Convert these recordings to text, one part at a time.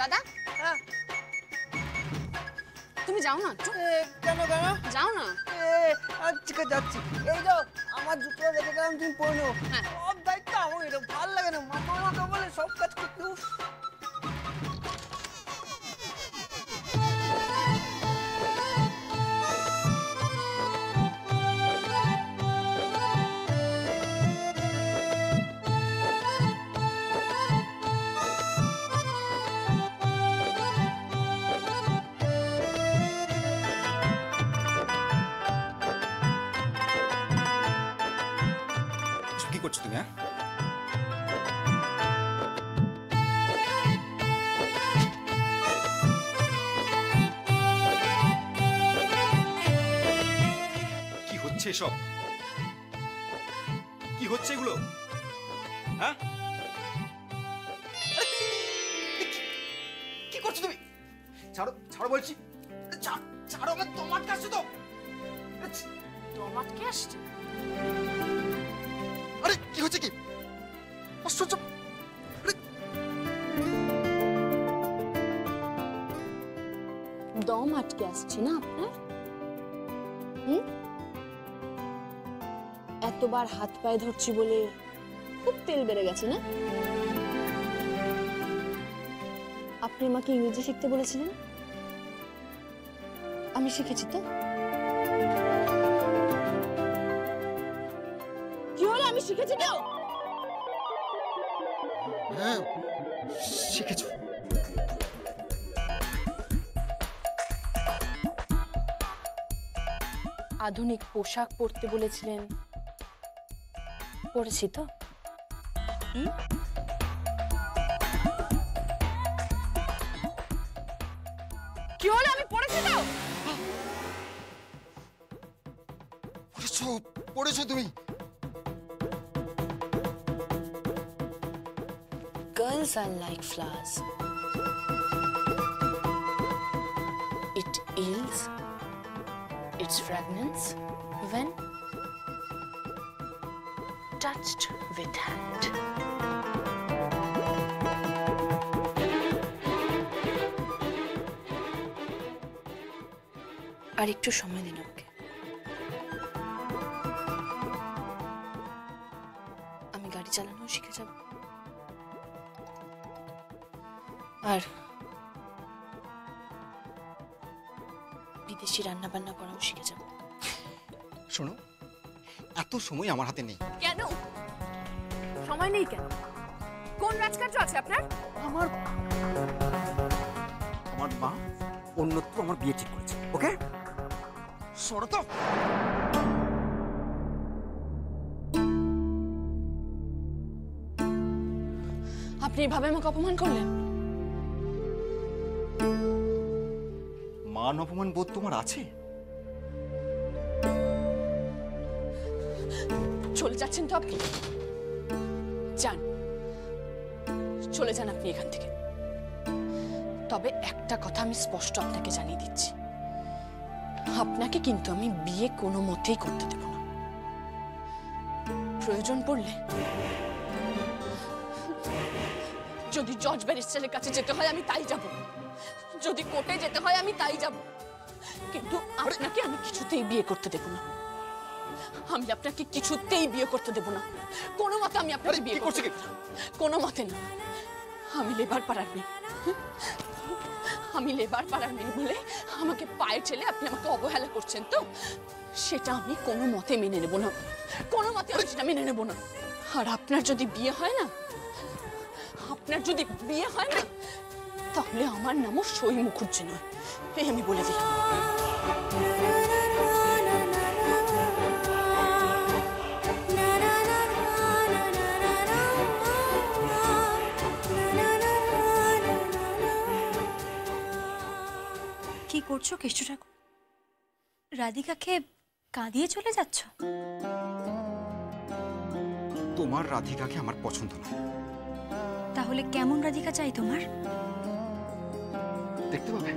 দাদা তুমি যাও না একটু। কেন কেন? যাও না। আজকে যাচ্ছি। এই যাও আমার জুতো রেখে গেলাম, তুমি পরে নেবো। সব দায়িত্ব আমার, এটা ভালো লাগে না। মাথা বলে সব কাজ করতে। কি করছো তুমি? কি হচ্ছে এসব? কি হচ্ছে এগুলো? হ্যাঁ, কি করছো তুমি? ছাড়ো ছাড়ো বলছি, ছাড়ো। আমার তোমার কাছে তো তোমার কে আসছে? আরে কি হচ্ছে কি? আশ্চর্য! দম আটকে আসছে না আপনার? এতবার হাত পায়ে ধরছি বলে খুব তেল বেড়ে গেছে না? আপনি আমাকে ইংরেজি শিখতে বলেছিলেন, আমি শিখেছি তো। কি হলো, আমি শিখেছি তো? হ্যাঁ শিখেছো। আধুনিক পোশাক পরতে বলেছিলেন, পরেছি তো। কি হলো, আমি পরেছি তো। পড়েছো তুমি? Girls are like flowers. It yields its fragrance when touched with hand. আর একটু সময় দিন আমাকে, আমি গাড়ি চালানো শিখে যাব। আর বিদেশি রান্না বান্না করাও শিখে যাব। শোনো, এত সময় আমার হাতে নেই। কেন সময় নেই? কেন? কোন রাজকার্য আছে আপনার? আমার মা অন্যত্র আমার বিয়ে ঠিক করেছে। ওকে সরো তো। আপনি এভাবে আমাকে অপমান করলেন। মান অপমান বোধ তোমার আছে? চলে যাচ্ছেন তো আপনি? যান, চলে যান আপনি এখান থেকে। তবে একটা কথা আমি স্পষ্ট আপনাকে জানিয়ে দিচ্ছি, আপনাকে কিন্তু আমি বিয়ে কোনো মতেই করতে দেব না। প্রয়োজন পড়লে যদি জজ ব্যারিস্টারের কাছে যেতে হয় আমি তাই যাব, যদি কোর্টে যেতে হয় আমি তাই যাব, কিন্তু আপনাকে আমি কিছুতেই বিয়ে করতে দেব না। আমি আপনাকে কিছুতেই বিয়ে করতে দেব না। কোনো মতে আমি আপনাকে বিয়ে করতে দেব না। কোনো মতে না। আমি লেবার পাড়ার মেয়ে, আমি লেবার পাড়ার মেয়ে বলে আমাকে পায়ে ঠেলে আপনি আমাকে অবহেলা করছেন তো, সেটা আমি কোনো মতে মেনে নেব না। কোনো মতে আমি সেটা মেনে নেব না। আর আপনার যদি বিয়ে হয় না, আপনার যদি বিয়ে হয় না, তাহলে আমার নামও সই মুখুজ্জি নয়, এই আমি বলে দিলাম। কি করছো কেষ্ট ঠাকুর? রাধিকাকে কাঁদিয়ে চলে যাচ্ছ? তোমার রাধিকাকে আমার পছন্দ না। তাহলে কেমন রাধিকা চাই তোমার? দেখতে পাবে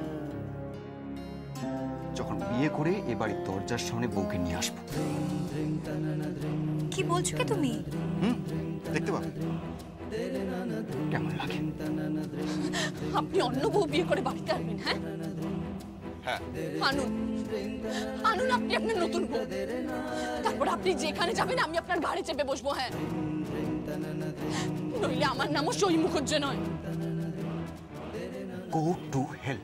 যখন বিয়ে করে এ বাড়ির দরজার সামনে বউকে নিয়ে আসবো। কি বলছো কি তুমি? দেখতে পাবে। কেমন লাগে? আপনি অন্য বউ বিয়ে করে বাড়িতে আনবেন? হ্যাঁ হ্যাঁ, আনুন, আনুন আপনি আপনার নতুন বউ। তারপর আপনি যেখানে যাবেন আমি আপনার ঘাড়ে চেপে বসবো। হ্যাঁ, নইলে আমার নামও সই মুখুজ্জে নয়। Go to hell.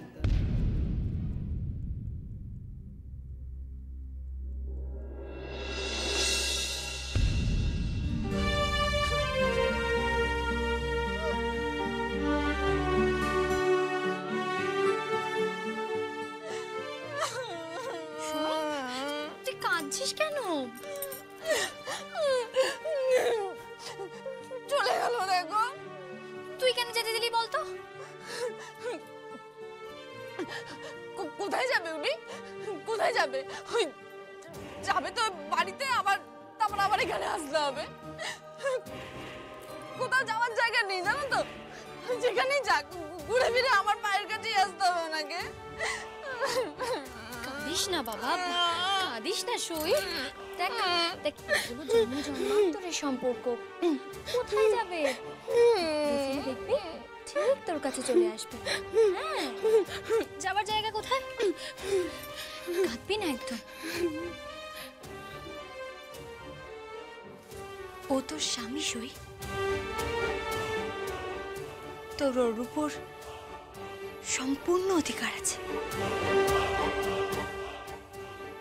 তুই কাঁদছিস কেন? চলে গেল দেখো। তুই কেন যেতে দিলি বলতো? কোথায় যাবে উনি? কোথায় যাবে? ওই যাবে তো বাড়িতে, আবার তারপর আবার এখানে আসতে হবে। কোথাও যাওয়ার জায়গা নেই জানো তো। যেখানেই যাক ঘুরে ফিরে আমার পায়ের কাছেই আসতে হবে ওনাকে। কাঁদিস না বাবা, কাঁদিস না সই। দেখ দেখ, এগুলো জন্ম জন্মান্তরের সম্পর্ক। কোথায় যাবে? দেখবি ঠিক তোর কাছে চলে আসবে। হ্যাঁ, যাবার জায়গা কোথায়? কাঁদবি না একদম। ও তোর স্বামী সই, তোর ওর উপর সম্পূর্ণ অধিকার আছে।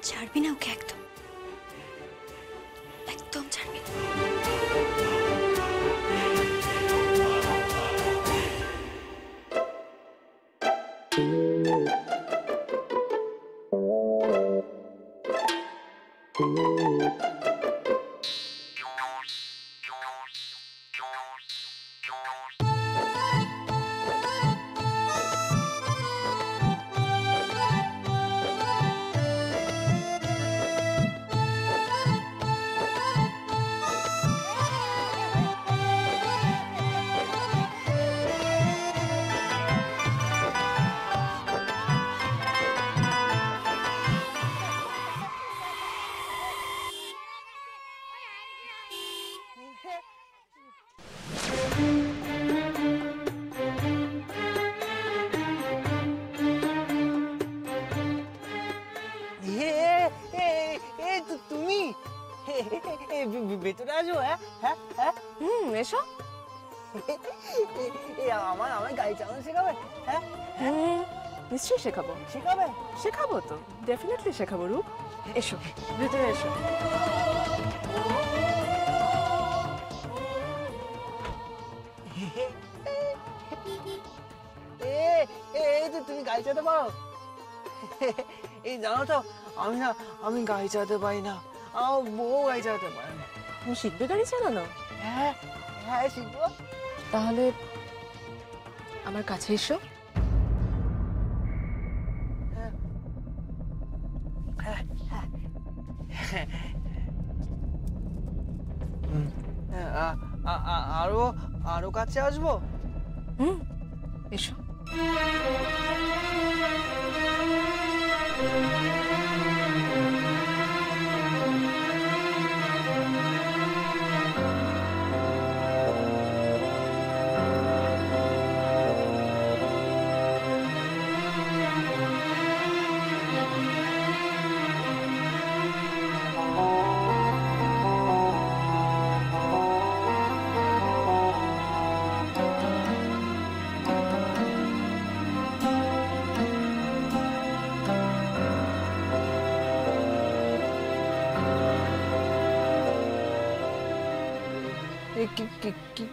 ছাড়বি না ওকে একদম, একদম ছাড়বি না। তুমি ভেতরে আসো। হ্যাঁ হ্যাঁ হ্যাঁ, এসো। আমার গাড়ি চালানো শেখাবে? হ্যাঁ নিশ্চয়ই শেখাবো। শেখাবে? শেখাবো তো, ডেফিনেটলি শেখাবো রূপ। এসো ভেতরে এসো। এই তো তুমি গাড়ি চালাতে পারো? এই জানো তো আমি গাড়ি চালাতে পারি না, আমার বউ গাড়ি চালাতে পারে না। তুমি শিখবে গাড়ি চালানো? হ্যাঁ হ্যাঁ শিখবো। তাহলে আমার কাছে এসো। আরো আরো কাছে আসবো? এসো।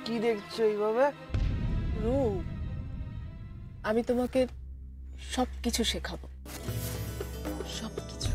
কি দেখছো এইভাবে? রূপ, আমি তোমাকে সবকিছু শেখাবো, সবকিছু।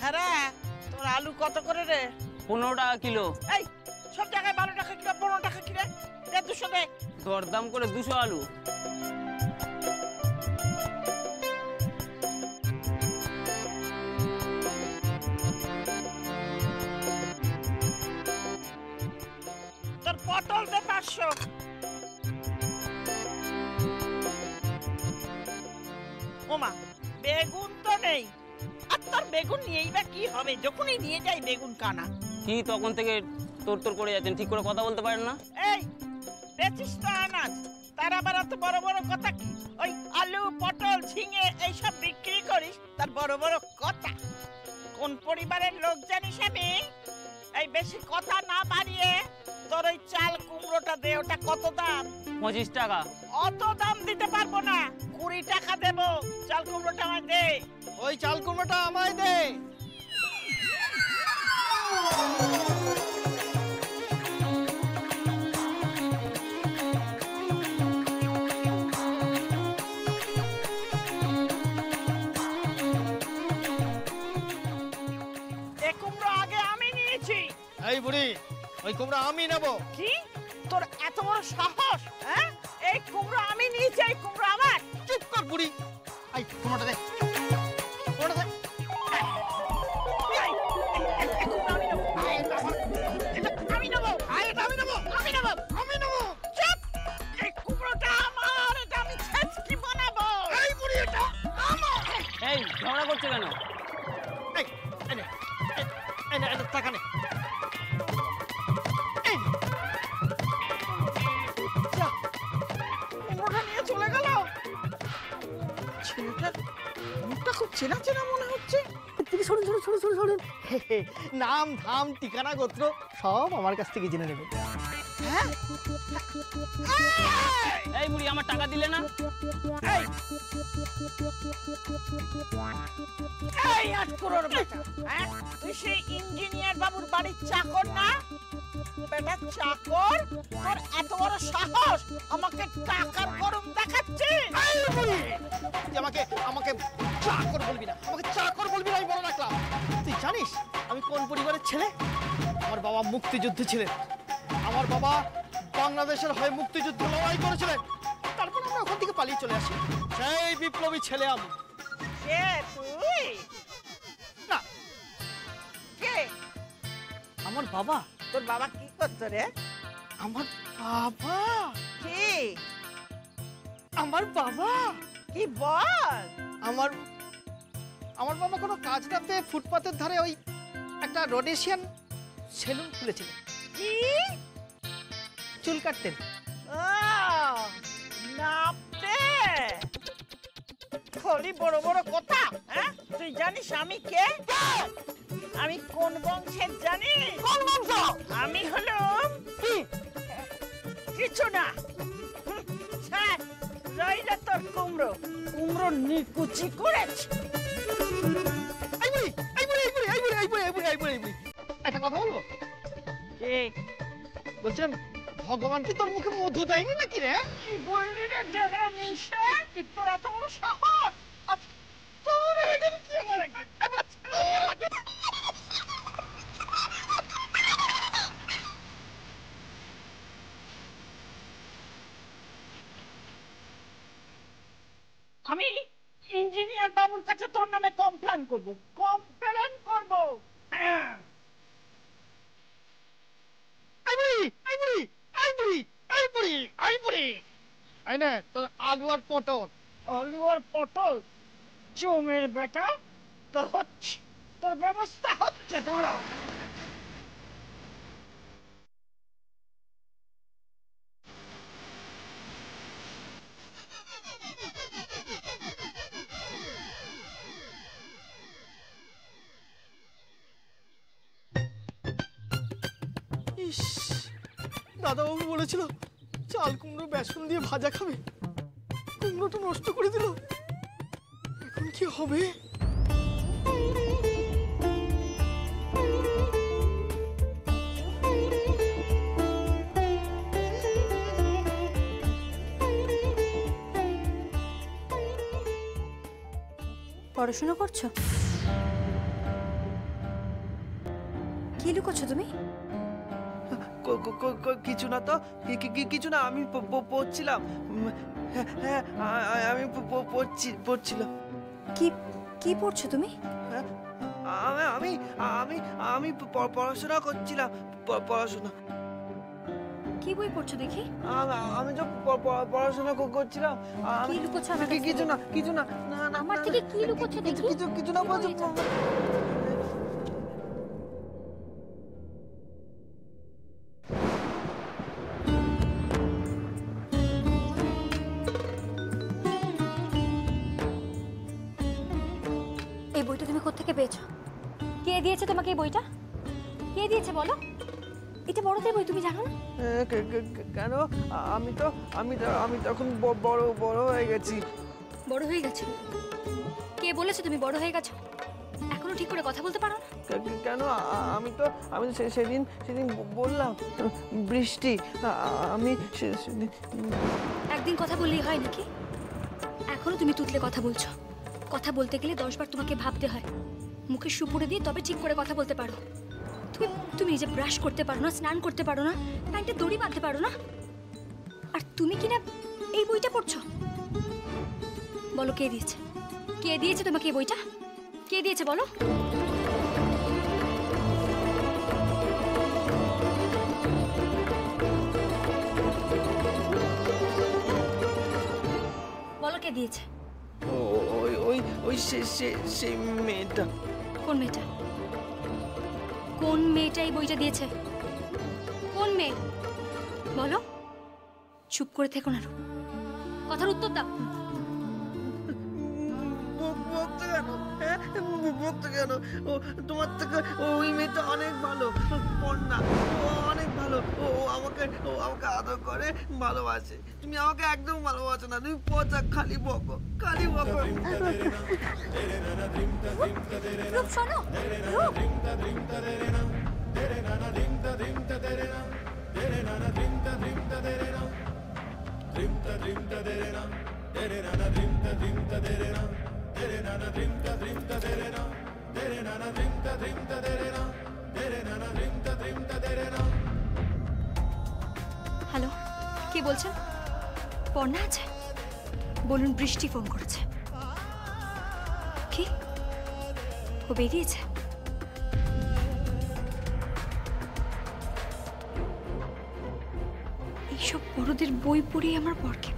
হ্যাঁ রে, তোর আলু কত করে রে? 15 টাকা কিলো। এই সব জায়গায় 12 টাকা কিলো 15 টাকা কিলো দে 200 দে। দরদাম করে 200 আলু। তোর পটল দে 500। ওমা বেগুন তো নেই। আর তোর বেগুন নিয়েই বা কি হবে, যখনই নিয়ে যাই বেগুন কানা। কি তখন থেকে তোর করে যাচ্ছেন, ঠিক করে কথা বলতে পারেন না? এই বেচিস তো আনাজ, তার আবার এত বড় বড় কথা কি? ওই আলু পটল ঝিঙে এইসব বিক্রি করিস, তার বড় বড় কথা? কোন পরিবারের লোক জানিস আমি? এই বেশি কথা না বাড়িয়ে তোর ওই চাল কুমড়োটা দে। ওটা কত দাম? 25 টাকা। অত দাম দিতে পারবো না, 20 টাকা দেবো। চাল কুমড়োটা আমায় দে। ওই চাল কুমড়োটা আমায় দে। এ কুমড়ো আগে আমি নিয়েছি। এই বুড়ি, ওই কুমড়া আমি নেব। কি তোর এত বড় সাহস? হ্যাঁ, এই কুমড়ো আমি নিয়েছি, এই কুমড়ো আমার। চুপ কর বুড়ি। এই কুমড়োটা দে, কুমড়োটা দে। এই কুমড়ো আমি নেবো। এটা আমি নেবো। আমি নেবো। চুপ! এই কুমড়োটা আমার, এটা আমি ছেচকি বানাবো। এই বুড়ি, এটা আমার। এই ঝগড়া করছো কেন? এই নে, এই নে, টাকা নে। কুমড়োটা নিয়ে চলে গেল। ছেলেটার মুখটা খুব চেনা চেনা মনে হচ্ছে। সরুন। নাম ধাম ঠিকানা গোত্র সব আমার কাছ থেকে জেনে নেবেন। এই বুড়ি, আমার টাকা দিলে না? এই এই আটকুরোর বেটা, হ্যাঁ? তুই সেই ইঞ্জিনিয়ার বাবুর বাড়ির চাকর না? বেটা চাকর, তোর এত বড় সাহস আমাকে টাকার গরম দেখাচ্ছিস? আমাকে চাকর বলবি না, আমাকে চাকর বলবি না, আমি বলে রাখলাম। তুই জানিস আমি কোন পরিবারের ছেলে? আমার বাবা মুক্তিযুদ্ধ ছিলেন। আমার বাবা বাংলাদেশের হয়ে মুক্তিযুদ্ধ লড়াই করেছিলেন। তারপর আমরা ওখান থেকে পালিয়ে চলে আসি। সেই বিপ্লবী ছেলে আমি। কে তুই? না, কে? আমার বাবা। তোর বাবা কি করতো রে? আমার বাবা কি? আমার বাবা কি বল? আমার বাবা কোনো কাজ না পেয়ে ফুটপাতের ধারে ওই একটা রোডেশিয়ান সেলুন খুলেছিলেন। কি? চুল কাটতেন। নাপতে খলি বড় বড় কথা, হ্যাঁ? তুই জানিস আমি কে? আমি কোন বংশের জানিস? কোন বংশ? আমি হলাম কিছু না। রইল তোর কুমড়ো। কুমড়ো নিকুচি করেছে। একটা কথা বলবো? বলছিলাম, ভগবান কি তোর মুখে মধু দেয়নি নাকি রে? কি বললি রে দাদা নিশা? কি তোর এত বড় সাহস? তোর এটা কি আমার? আমি ইঞ্জিনিয়ার বাবুর কাছে তোর নামে কমপ্লেন করবো। আলু আর পটল। আলু আর পটল? জমের বেটা, তোর হচ্ছে, তোর ব্যবস্থা হচ্ছে। ধরো ইস, দাদাবাবু বলেছিল চাল কুমড়ো বেসন দিয়ে ভাজা খাবে, কুমড়োটা নষ্ট করে দিল। এখন কি হবে? পড়াশোনা করছো? কি লুকোছো তুমি? কিছু না তো, কিছু না, আমি পড়ছিলাম। হ্যাঁ, আমি পড়ছিলাম। কি কি পড়ছো তুমি? আমি আমি আমি পড়াশোনা করছিলাম, পড়াশোনা। কি বই পড়ছো দেখি? আমি তো পড়াশোনা করছিলাম। কি লুকোচ্ছো আমার কাছে? কিছু না, কিছু না, না না, আমার থেকে কি লুকোচ্ছো দেখি? কিছু না, বলছো। এই বইটা তুমি কোত্থেকে পেয়েছো? কে দিয়েছে তোমাকে এই বইটা? কে দিয়েছে বলো? এটা বড়দের বই, তুমি জানো না? কেন? আমি তখন বড় হয়ে গেছি। বড় হয়ে গেছো? কে বলেছে তুমি বড় হয়ে গেছো? এখনো ঠিক করে কথা বলতে পারো না? কেন? আমি তো সেদিন বললাম, বৃষ্টি, আমি সেদিন। একদিন কথা বললেই হয় নাকি? এখনো তুমি তুতলে কথা বলছো। কথা বলতে গেলে 10 বার তোমাকে ভাবতে হয়। মুখে সুপুরে দিয়ে তবে ঠিক করে কথা বলতে পারো। তুমি নিজে ব্রাশ করতে পারো না, স্নান করতে পারো না, প্যান্টে দড়ি বাঁধতে পারো না, আর তুমি কিনা এই বইটা পড়ছো? বলো কে দিয়েছে? কে দিয়েছে তোমাকে এই বইটা? কে দিয়েছে বলো? বলো কে দিয়েছে? ওই সেই মেয়েটা। কোন মেয়েটা? কোন মেয়েটা এই বইটা দিয়েছে? কোন মেয়ে বলো? চুপ করে থেকো না, কথার উত্তর দাও। বকতে কেন? ও তোমার থেকে ওই মেয়েটা অনেক ভালো, পড়না, ও অনেক ভালো। ও আমাকে আদর করে, ভালোবাসে। তুমি আমাকে একদম ভালোবাসো না, তুমি পচা, খালি বকো, খালি বকো। রূপ শোনো, রূপ। হ্যালো, কে বলছেন? পর্ণা আছে? বলুন বৃষ্টি ফোন করেছে। কি? ও বেরিয়েছে? এইসব বড়দের বই পড়িয়ে আমার বরকে